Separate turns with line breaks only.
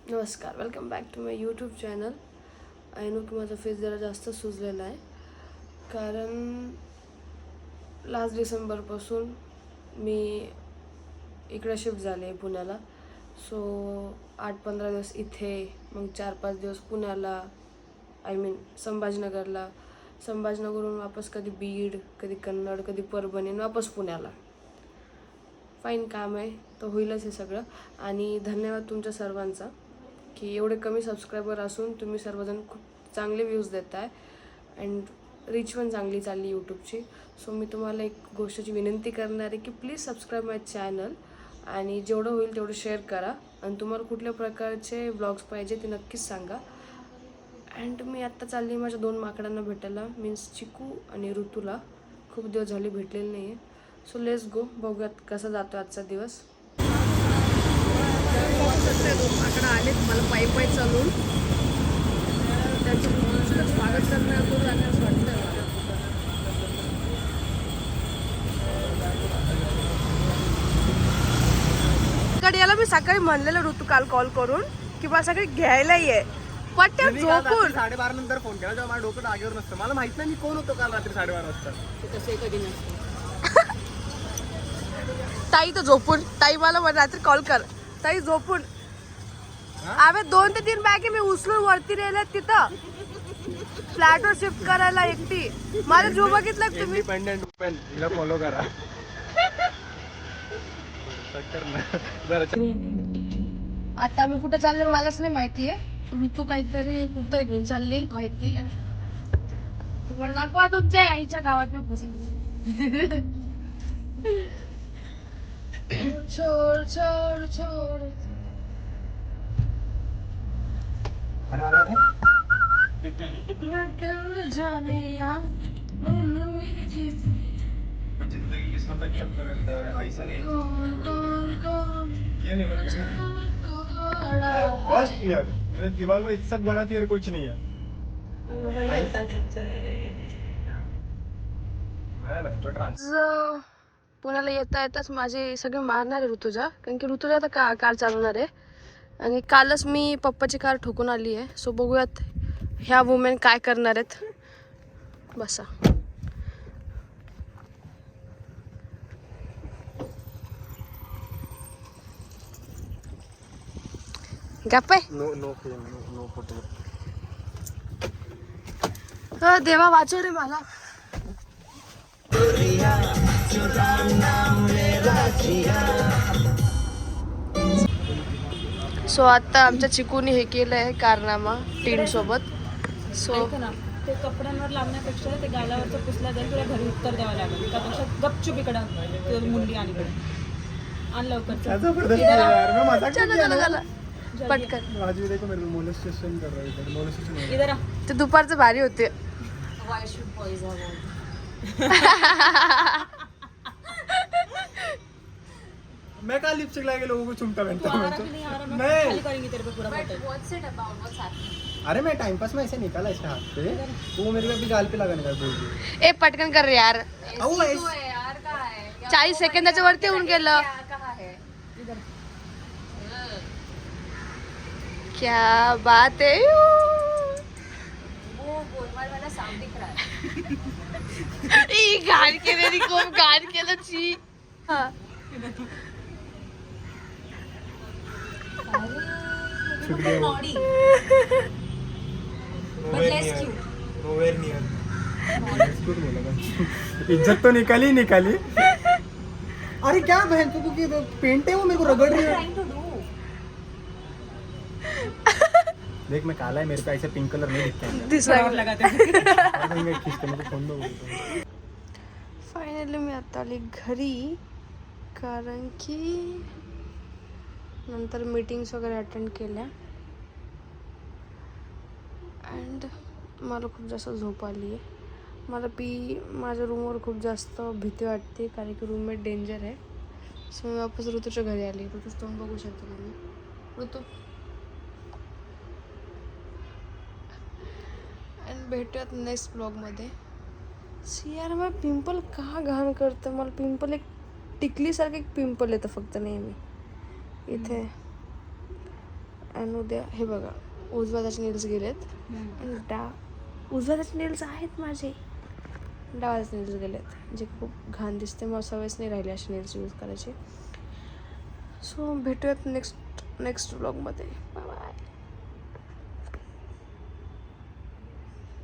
नमस्कार, welcome back to my YouTube channel. I know की माझा फेस जरा जास्त सुजलेला आहे, कारण लास्ट डिसेंबरपासून मी इकडे शिफ्ट झाले पुण्याला. सो 8-15 दिवस इथे, मग 4-5 दिवस पुण्याला, आय मीन संभाजीनगरला. संभाजीनगरहून वापस कधी बीड, कधी कन्नड, कधी परभणी, आणि वापस पुण्याला. फाईन काम आहे, तर होईलच हे सगळं. आणि धन्यवाद तुमच्या सर्वांचा की एवढे कमी सबस्क्रायबर असून तुम्ही सर्वजण खूप चांगले व्ह्यूज देत आहे अँड रीच पण चांगली चालली यूट्यूबची. सो मी तुम्हाला एक गोष्टीची विनंती करणार आहे की प्लीज सबस्क्राईब माय चॅनल आणि जेवढं होईल तेवढं शेअर करा. आणि तुम्हाला कुठल्या प्रकारचे व्लॉग्स पाहिजे ते नक्कीच सांगा. अँड मी आत्ता चालली माझ्या 2 माकडांना भेटायला, मीन्स चिकू आणि ऋतूला. खूप दिवस झाले भेटलेले नाही आहे. सो लेट्स गो, बघूयात कसा जातो आजचा दिवस. माकडं आलेत मला पायी पायी चालून, त्यांचं स्वागत करण्यापूर्वी असं वाटतं मला. याला मी सकाळी म्हणलेलं ऋतू काल कॉल करून की मला सकाळी घ्यायला ये, पट्ट्या झोपून
12:30 नंतर फोन केला जेव्हा माझं डोकं जागेवर नसतं. मला माहित नाही मी कोण होतो काल रात्री 12:30 वाजता.
तसे कधी नसतं. ताई तर झोपून, ताई मला रात्री कॉल कर, ताई झोपून. आम्ही 2 ते 3 बॅगे मी उचलून वरती नेल्यात तिथं फ्लॅटवर शिफ्ट करायला एकटी. माझा जो बघितलं तुम्ही.
इंडिपेंडेंट वुमन, हिला फॉलो करा.
आता मी कुठे चालले मलाच नाही माहितीये. ऋतू काहीतरी कुठं घेऊन चालली माहिती. नको तुमच्या आईच्या गावात छोड छोड छोड.
दिमाग में इज्जत बनाती है कुछ नहीं है.
पुण्याला येता येताच माझे सगळे मारणार आहे ऋतुजा, कारण की ऋतुजा आता कार चालवणार आहे. आणि कालच मी पप्पाची कार ठोकून आली आहे. सो बघूयात ह्या वुमेन काय करणार आहेत. बसा. गप्प आहे.
No photo.
देवा वाचव रे मला. सो आता आमच्या चिकूनी हे केलं आहे कारनामा टीम सोबत. सो
ते कपड्यांवर लावण्यापेक्षा ते गालावरचं पुसला जाईल, तुला घरी उत्तर द्यावं लागेल. त्यापेक्षा गपचूप इकडं मुंडी आणि आण लवकर.
पटकन
इधर आ.
ते दुपारचं भारी होते.
मैं कहा लिपस्टिक लगा के लोगों को चुमता
तू आ रहा कि नहीं आ रहा, मैं
नहीं.
खाली करेंगी तेरे पे पूरा बोतल.
अरे मैं टाइम पास में ऐसे निकाला इसके हाथ पे, वो मेरे को अभी गाल पे लगाने का बोल रही
ए पटकन कर रे यार.
है.
40 सेकंदाच्या वरती होऊन गेलं. क्या बात है. घाण केलेली, खूप घाण केलं ची.
इज्जत तो निकाली. अरे क्या बहन तू की पेंट है वो मेरे को रगड़ रही है. देख मैं काला है, मेरे पे ऐसे पिंक कलर नहीं दिखता है.
लगाते
फायनली मी आता आली घरी, कारण की नंतर मीटिंग्स वगैरे अटेंड केल्या अँड मला खूप जास्त झोप आली आहे. मला माझ्या रूमवर खूप जास्त भीती वाटते, कारण की रूममेट डेंजर आहे. सो मी वापस ऋतूच्या घरी आली. ऋतूच तोंड बघू शकतो तुम्ही. ऋतू अँड भेटूयात नेक्स्ट ब्लॉगमध्ये. यार मला पिंपल का घाण करतं. मला पिंपल एक टिकलीसारखं एक पिंपल येतं फक्त नेहमी इथे. आणि उद्या हे बघा उजव्या हाताचे नेल्स गेलेत आणि उजव्या हाताचे नेल्स आहेत माझे, डाव्या हाताचे नेल्स गेलेत जे खूप घाण दिसते. मला सवयच नाही राहिली असे नेल्स यूज करायची. सो भेटूयात नेक्स्ट व्लॉगमध्ये. Bye bye.